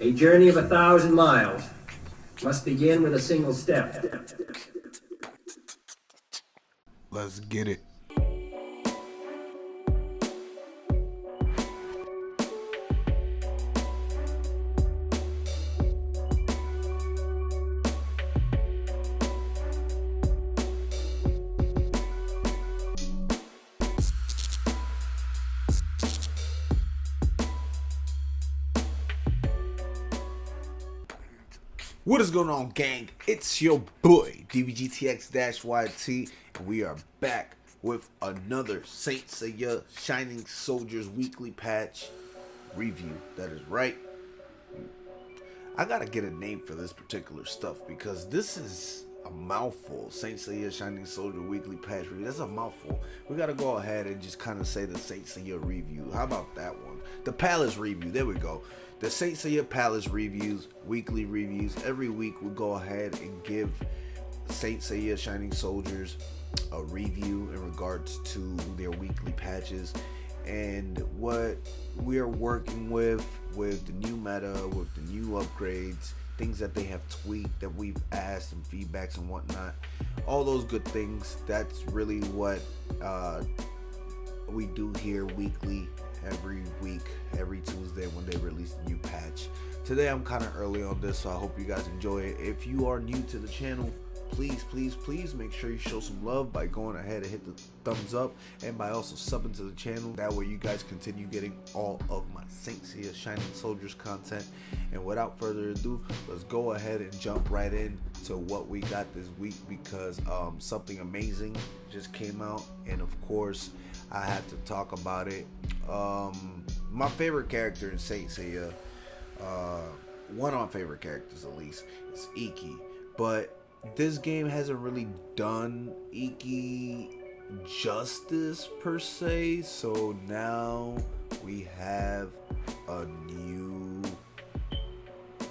A journey of 1,000 miles must begin with a single step. Let's get it. What is going on, gang? It's your boy DBGTX-YT, and we are back with another Saint Seiya Shining Soldiers weekly patch review. That is right. I gotta get a name for this particular stuff because this is a mouthful. Saint Seiya Shining Soldier weekly patch review. That's a mouthful. We gotta go ahead and just kind of say the Saint Seiya review. How about that one? The Palace review. There we go. The Saint Seiya Palace reviews, weekly reviews. Every week we go ahead and give Saint Seiya Shining Soldiers a review in regards to their weekly patches and what we are working with the new meta, with the new upgrades, things that they have tweaked that we've asked and feedbacks and whatnot. All those good things. That's really what we do here weekly. Every week, every Tuesday when they release a new patch. Today I'm kind of early on this, so I hope you guys enjoy it. If you are new to the channel, please make sure you show some love by going ahead and hit the thumbs up and by also subbing to the channel. That way you guys continue getting all of my Saint Seiya Shining Soldiers content. And without further ado, let's go ahead and jump right in to what we got this week, because something amazing just came out, and of course I have to talk about it. My favorite character in Saint Seiya, one of my favorite characters at least, is Ikki. But this game hasn't really done Ikki justice per se, so now we have a new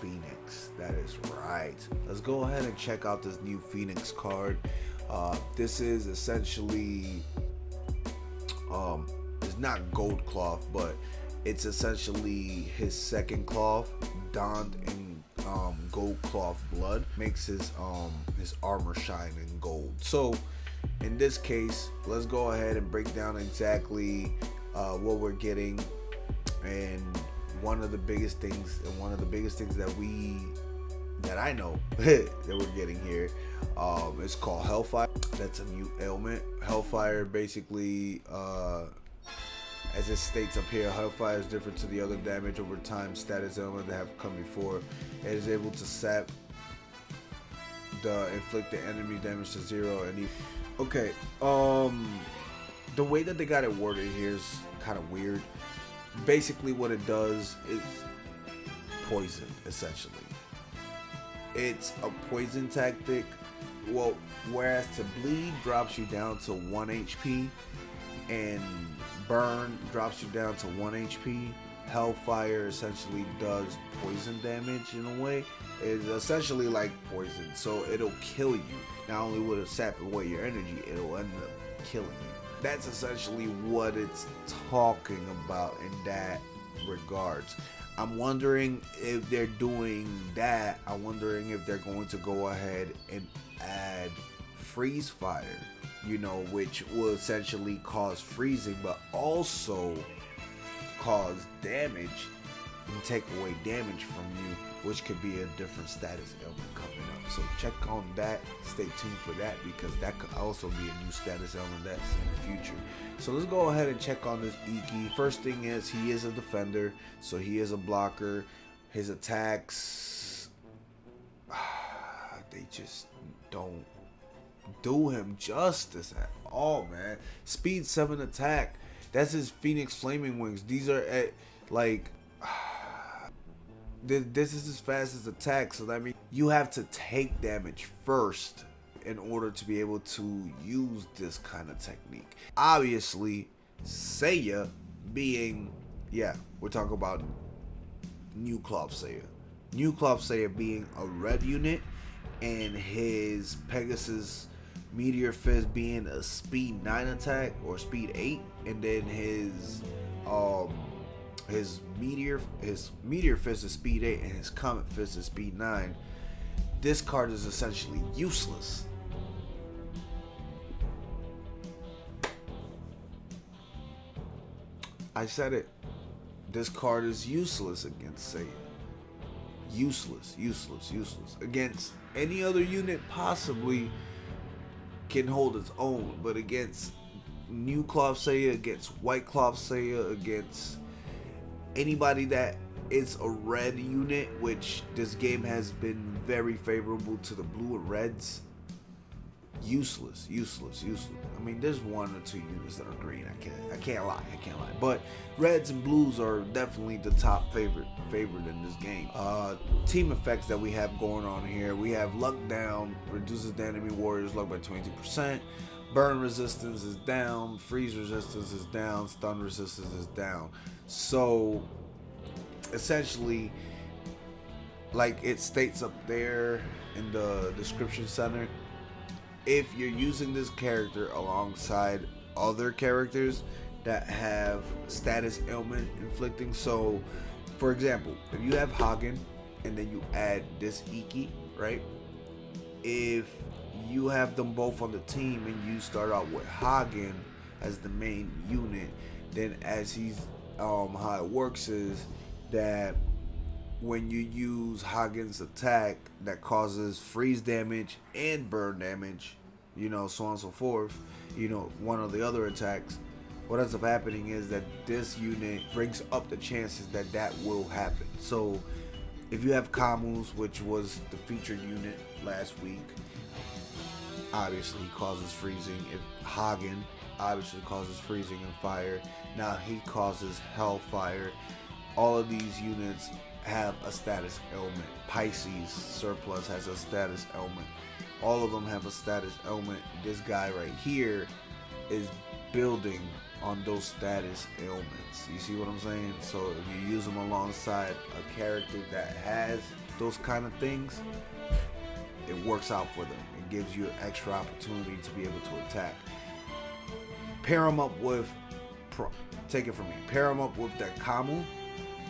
Phoenix. That is right. Let's go ahead and check out this new Phoenix card. This is essentially it's not gold cloth, but it's essentially his second cloth donned in gold cloth blood. Makes his armor shine in gold. So in this case, let's go ahead and break down exactly what we're getting. And one of the biggest things that I know that we're getting here is called Hellfire. That's a new ailment. Hellfire basically, as it states up here, Hellfire is different to the other damage over time status ailment that have come before. It is able to sap the inflicted enemy damage to 0. And okay, the way that they got it worded here is kind of weird. Basically what it does is poison, essentially. It's a poison tactic. Well, whereas to bleed drops you down to 1 HP and burn drops you down to 1 HP, Hellfire essentially does poison damage in a way. It's essentially like poison, so it'll kill you. Not only will it sap away your energy, it'll end up killing you. That's essentially what it's talking about in that regards. I'm wondering if they're doing that. I'm wondering if they're going to go ahead and add freeze fire, you know, which will essentially cause freezing, but also cause damage and take away damage from you, which could be a different status element coming up. So check on that. Stay tuned for that, because that could also be a new status element that's in the future. So let's go ahead and check on this Ikki. First thing is, he is a defender, so he is a blocker. His attacks, they just don't do him justice at all, man. Speed 7 attack. That's his Phoenix Flaming Wings. These are at like this is his fastest attack, so that means you have to take damage first in order to be able to use this kind of technique. Obviously, Seiya being, yeah, we're talking about New Cloth Seiya. New Cloth Seiya being a red unit, and his Pegasus Meteor Fist being a speed 9 attack or speed 8, and then his His meteor fist is speed 8 and his comet fist is speed 9. This card is essentially useless. I said it. This card is useless against Seiya. Useless. Against any other unit possibly can hold its own, but against New Cloth Seiya, against White Cloth Seiya, against anybody that is a red unit, which this game has been very favorable to the blue and reds. Useless. I mean, there's 1 or 2 units that are green. I can't lie. But reds and blues are definitely the top favorite in this game. Team effects that we have going on here. We have luck down, reduces the enemy warrior's luck by 22%. Burn resistance is down. Freeze resistance is down. Stun resistance is down. So essentially, like it states up there in the description center, if you're using this character alongside other characters that have status ailment inflicting, so for example, if you have Hagen and then you add this Ikki, right? If you have them both on the team and you start out with Hagen as the main unit, then as he's how it works is that when you use Hagen's attack that causes freeze damage and burn damage, you know, so on and so forth, you know, one of the other attacks, what ends up happening is that this unit brings up the chances that that will happen. So if you have Camus, which was the featured unit last week, obviously he causes freezing. If Hagen obviously causes freezing and fire, now he causes hellfire. All of these units have a status ailment. Pisces surplus has a status ailment. All of them have a status ailment. This guy right here is building on those status ailments. You see what I'm saying? So if you use them alongside a character that has those kind of things, it works out for them. It gives you an extra opportunity to be able to attack. Pair them up with, take it from me, pair them up with that Camus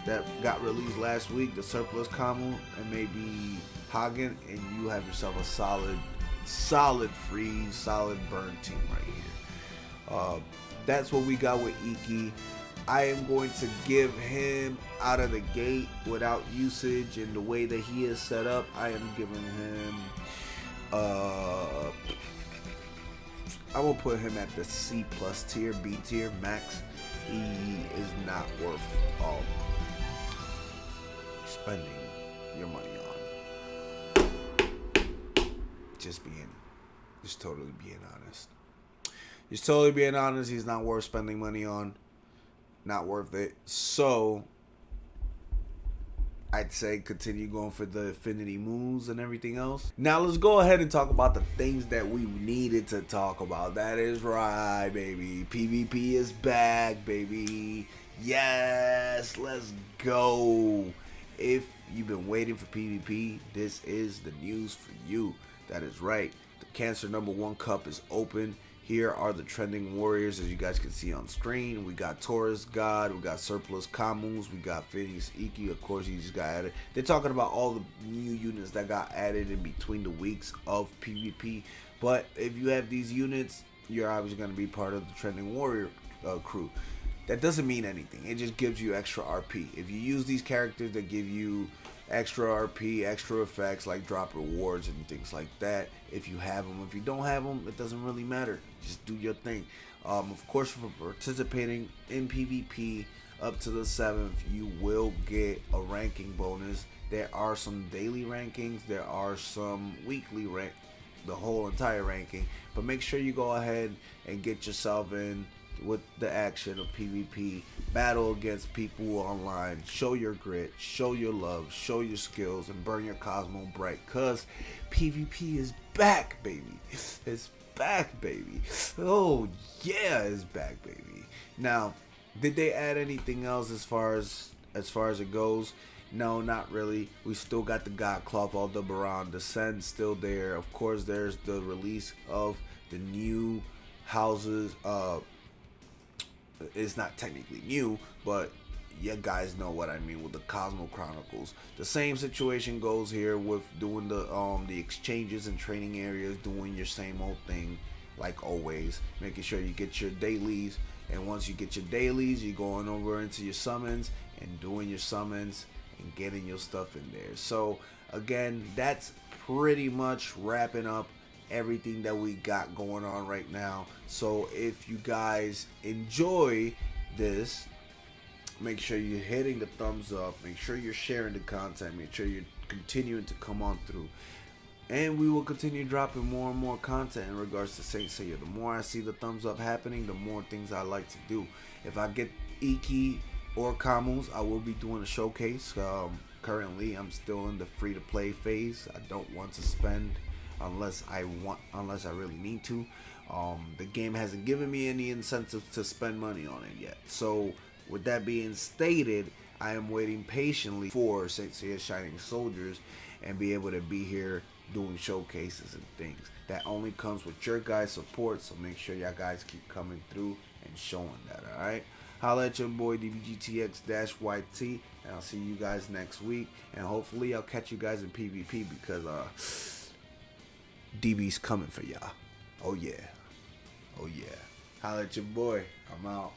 that got released last week, the surplus Camus, and maybe Hagen, and you have yourself a solid freeze, solid burn team right here. That's what we got with Ikki. I am going to give him out of the gate without usage and the way that he is set up. I am giving him I will put him at the C+ tier, B tier max. He is not worth spending your money on. Just totally being honest. He's not worth spending money on. Not worth it. So I'd say continue going for the affinity moves and everything else. Now let's go ahead and talk about the things that we needed to talk about. That is right, baby. PvP is back, baby. Yes, let's go. If you've been waiting for PvP, this is the news for you. That is right. The Cancer #1 Cup is open. Here are the trending warriors, as you guys can see on screen. We got Taurus God, we got Surplus Camus, we got Phineas Ikki, of course he just got added. They're talking about all the new units that got added in between the weeks of PvP. But if you have these units, you're obviously going to be part of the trending warrior crew. That doesn't mean anything. It just gives you extra RP. If you use these characters that give you extra RP, extra effects like drop rewards and things like that, if you have them. If you don't have them, it doesn't really matter. Just do your thing. Of course, for participating in PvP up to the 7th, you will get a ranking bonus. There are some daily rankings. There are some weekly the whole entire ranking. But make sure you go ahead and get yourself in with the action of PvP. Battle against people online. Show your grit, show your love, show your skills, and burn your Cosmo bright, cause PvP is back, baby. It's back, baby. Oh yeah, it's back, baby. Now, did they add anything else as far as it goes? No, not really. We still got the God Cloth Aldebaran Descent still there. Of course, there's the release of the new houses. It's not technically new, but you guys know what I mean with the Cosmo Chronicles. The same situation goes here with doing the exchanges and training areas, doing your same old thing like always, making sure you get your dailies. And once you get your dailies, you're going over into your summons and doing your summons and getting your stuff in there. So again, that's pretty much wrapping up everything that we got going on right now. So if you guys enjoy this, make sure you're hitting the thumbs up, make sure you're sharing the content, make sure you're continuing to come on through, and we will continue dropping more and more content in regards to Saint Seiya. The more I see the thumbs up happening, the more things I like to do. If I get Ikki or Camus, I will be doing a showcase. Currently I'm still in the free to play phase. I don't want to spend unless I really need to. The game hasn't given me any incentive to spend money on it yet. So with that being stated, I am waiting patiently for Saint Seiya Shining Soldiers and be able to be here doing showcases and things. That only comes with your guys' support, so make sure y'all guys keep coming through and showing that, alright? Holla at your boy DBGTX-YT, and I'll see you guys next week, and hopefully I'll catch you guys in PvP because DB's coming for y'all. Oh yeah. Holla at your boy. I'm out.